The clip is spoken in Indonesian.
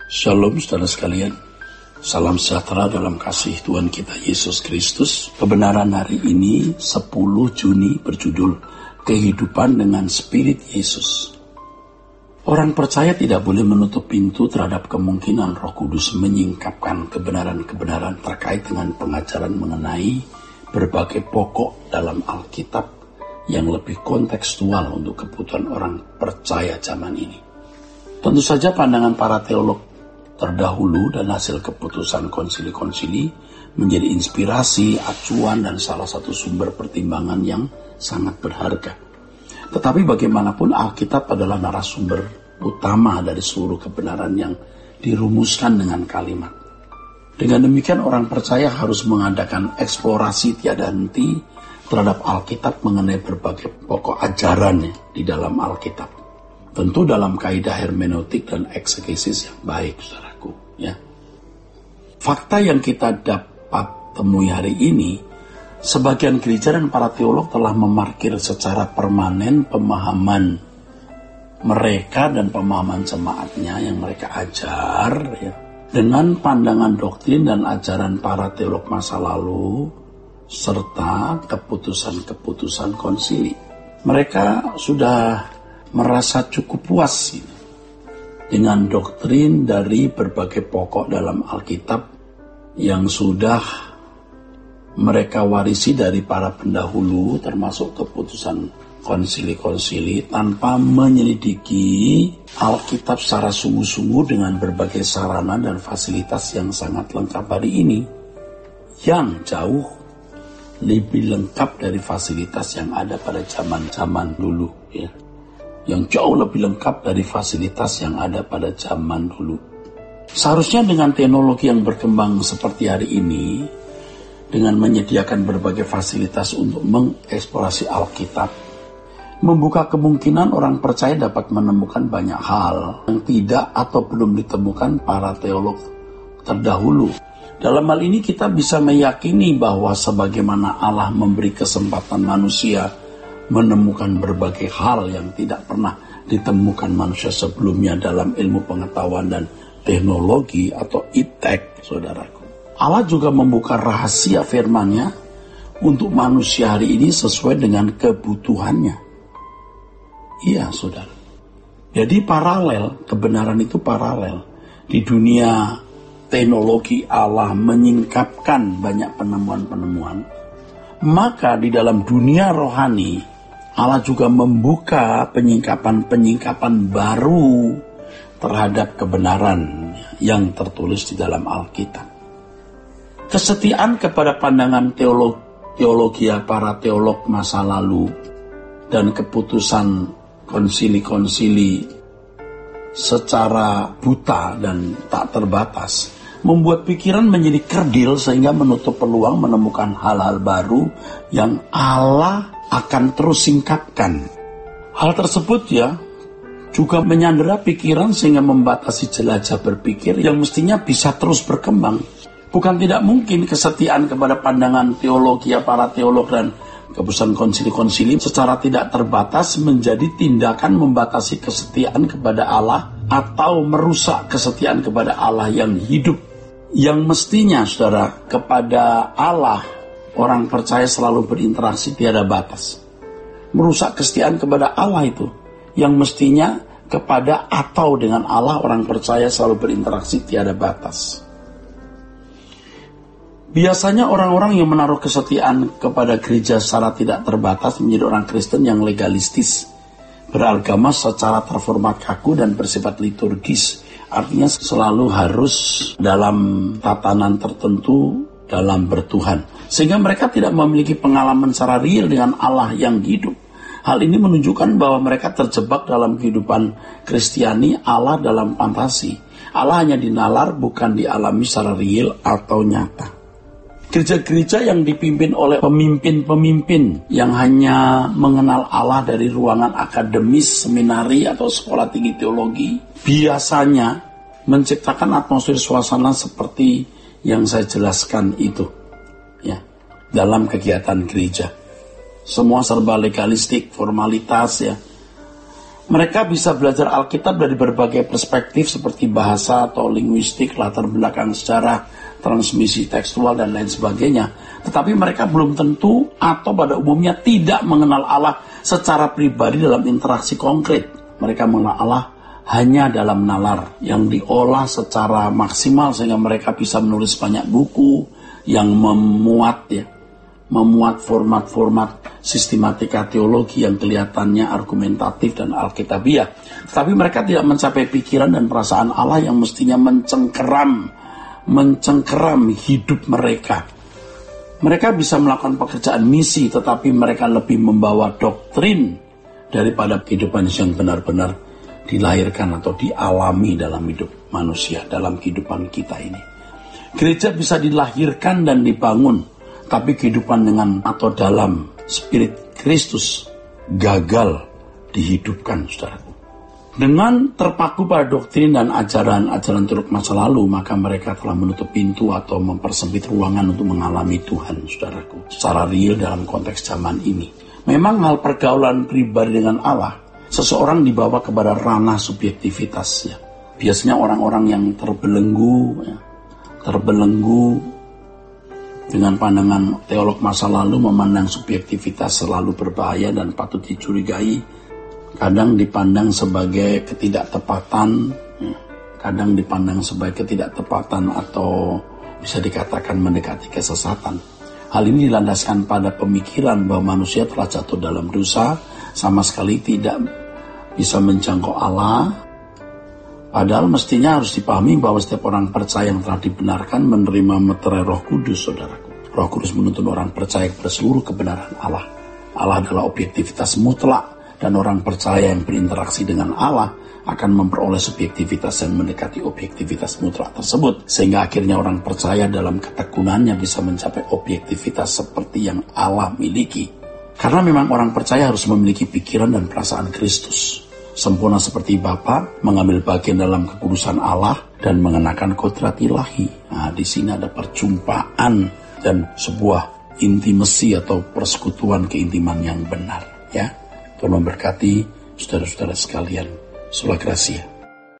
Shalom saudara sekalian, salam sejahtera dalam kasih Tuhan kita Yesus Kristus. Kebenaran hari ini 10 Juni berjudul Kehidupan dengan Spirit Yesus. Orang percaya tidak boleh menutup pintu terhadap kemungkinan Roh Kudus menyingkapkan kebenaran-kebenaran terkait dengan pengajaran mengenai berbagai pokok dalam Alkitab yang lebih kontekstual untuk kebutuhan orang percaya zaman ini. Tentu saja pandangan para teolog terdahulu dan hasil keputusan konsili-konsili menjadi inspirasi, acuan, dan salah satu sumber pertimbangan yang sangat berharga. Tetapi bagaimanapun Alkitab adalah narasumber utama dari seluruh kebenaran yang dirumuskan dengan kalimat. Dengan demikian orang percaya harus mengadakan eksplorasi tiada henti terhadap Alkitab mengenai berbagai pokok ajaran di dalam Alkitab. Tentu dalam kaidah hermeneutik dan eksegesis yang baik, saudaraku. Ya. Fakta yang kita dapat temui hari ini, sebagian gereja dan para teolog telah memarkir secara permanen pemahaman mereka dan pemahaman jemaatnya yang mereka ajar, ya, dengan pandangan doktrin dan ajaran para teolog masa lalu, serta keputusan-keputusan konsili. Mereka sudah merasa cukup puas dengan doktrin dari berbagai pokok dalam Alkitab yang sudah mereka warisi dari para pendahulu, termasuk keputusan konsili-konsili, tanpa menyelidiki Alkitab secara sungguh-sungguh dengan berbagai sarana dan fasilitas yang sangat lengkap hari ini, yang jauh lebih lengkap dari fasilitas yang ada pada zaman dulu, ya. Yang jauh lebih lengkap dari fasilitas yang ada pada zaman dulu. Seharusnya dengan teknologi yang berkembang seperti hari ini, dengan menyediakan berbagai fasilitas untuk mengeksplorasi Alkitab, membuka kemungkinan orang percaya dapat menemukan banyak hal yang tidak atau belum ditemukan para teolog terdahulu. Dalam hal ini kita bisa meyakini bahwa sebagaimana Allah memberi kesempatan manusia menemukan berbagai hal yang tidak pernah ditemukan manusia sebelumnya dalam ilmu pengetahuan dan teknologi atau iptek, saudaraku. Allah juga membuka rahasia firman-Nya untuk manusia hari ini sesuai dengan kebutuhannya. Iya, saudara. Jadi paralel, kebenaran itu paralel. Di dunia teknologi Allah menyingkapkan banyak penemuan-penemuan. Maka di dalam dunia rohani Allah juga membuka penyingkapan-penyingkapan baru terhadap kebenaran yang tertulis di dalam Alkitab. Kesetiaan kepada pandangan teologi para teolog masa lalu dan keputusan konsili-konsili secara buta dan tak terbatas membuat pikiran menjadi kerdil sehingga menutup peluang menemukan hal-hal baru yang Allah akan terus singkapkan. Hal tersebut juga menyandera pikiran sehingga membatasi jelajah berpikir yang mestinya bisa terus berkembang. Bukan tidak mungkin kesetiaan kepada pandangan teologi para teolog dan keputusan konsili-konsili secara tidak terbatas menjadi tindakan membatasi kesetiaan kepada Allah atau merusak kesetiaan kepada Allah yang hidup. Yang mestinya, saudara, kepada Allah orang percaya selalu berinteraksi tiada batas. Merusak kesetiaan kepada Allah itu yang mestinya kepada atau dengan Allah orang percaya selalu berinteraksi tiada batas. Biasanya orang-orang yang menaruh kesetiaan kepada gereja secara tidak terbatas menjadi orang Kristen yang legalistis, beragama secara terformat kaku dan bersifat liturgis. Artinya selalu harus dalam tatanan tertentu dalam bertuhan. Sehingga mereka tidak memiliki pengalaman secara real dengan Allah yang hidup. Hal ini menunjukkan bahwa mereka terjebak dalam kehidupan Kristiani Allah dalam fantasi. Allah hanya dinalar, bukan dialami secara real atau nyata. Gereja-gereja yang dipimpin oleh pemimpin-pemimpin yang hanya mengenal Allah dari ruangan akademis, seminari, atau sekolah tinggi teologi, biasanya menciptakan atmosfer suasana seperti yang saya jelaskan itu, ya, dalam kegiatan gereja. Semua serba legalistik, formalitas, ya. Mereka bisa belajar Alkitab dari berbagai perspektif seperti bahasa atau linguistik, latar belakang sejarah, transmisi tekstual, dan lain sebagainya. Tetapi mereka belum tentu atau pada umumnya tidak mengenal Allah secara pribadi dalam interaksi konkret. Mereka mengenal Allah hanya dalam nalar yang diolah secara maksimal sehingga mereka bisa menulis banyak buku yang memuat format-format sistematika teologi yang kelihatannya argumentatif dan alkitabiah. Tetapi mereka tidak mencapai pikiran dan perasaan Allah yang mestinya mencengkeram hidup mereka. Mereka bisa melakukan pekerjaan misi, tetapi mereka lebih membawa doktrin daripada kehidupan yang benar-benar dilahirkan atau dialami dalam hidup manusia, dalam kehidupan kita ini. Gereja bisa dilahirkan dan dibangun, tapi kehidupan dengan atau dalam Spirit Kristus gagal dihidupkan, saudaraku. Dengan terpaku pada doktrin dan ajaran-ajaran turut masa lalu, maka mereka telah menutup pintu atau mempersempit ruangan untuk mengalami Tuhan, saudaraku, secara real dalam konteks zaman ini. Memang hal pergaulan pribadi dengan Allah, seseorang dibawa kepada ranah subjektivitasnya. Biasanya orang-orang yang terbelenggu dengan pandangan teolog masa lalu memandang subjektivitas selalu berbahaya dan patut dicurigai. Kadang dipandang sebagai ketidaktepatan, atau bisa dikatakan mendekati kesesatan. Hal ini dilandaskan pada pemikiran bahwa manusia telah jatuh dalam dosa, sama sekali tidak bisa menjangkau Allah. Padahal mestinya harus dipahami bahwa setiap orang percaya yang telah dibenarkan menerima meterai Roh Kudus, saudaraku. Roh Kudus menuntun orang percaya kepada seluruh kebenaran Allah. Allah adalah objektivitas mutlak, dan orang percaya yang berinteraksi dengan Allah akan memperoleh subjektivitas yang mendekati objektivitas mutlak tersebut, sehingga akhirnya orang percaya dalam ketekunannya bisa mencapai objektivitas seperti yang Allah miliki. Karena memang orang percaya harus memiliki pikiran dan perasaan Kristus, sempurna seperti Bapa, mengambil bagian dalam kekudusan Allah dan mengenakan kodrat ilahi. Nah, di sini ada perjumpaan dan sebuah intimasi atau persekutuan keintiman yang benar, ya. Tuhan memberkati saudara-saudara sekalian. Sola Gracia.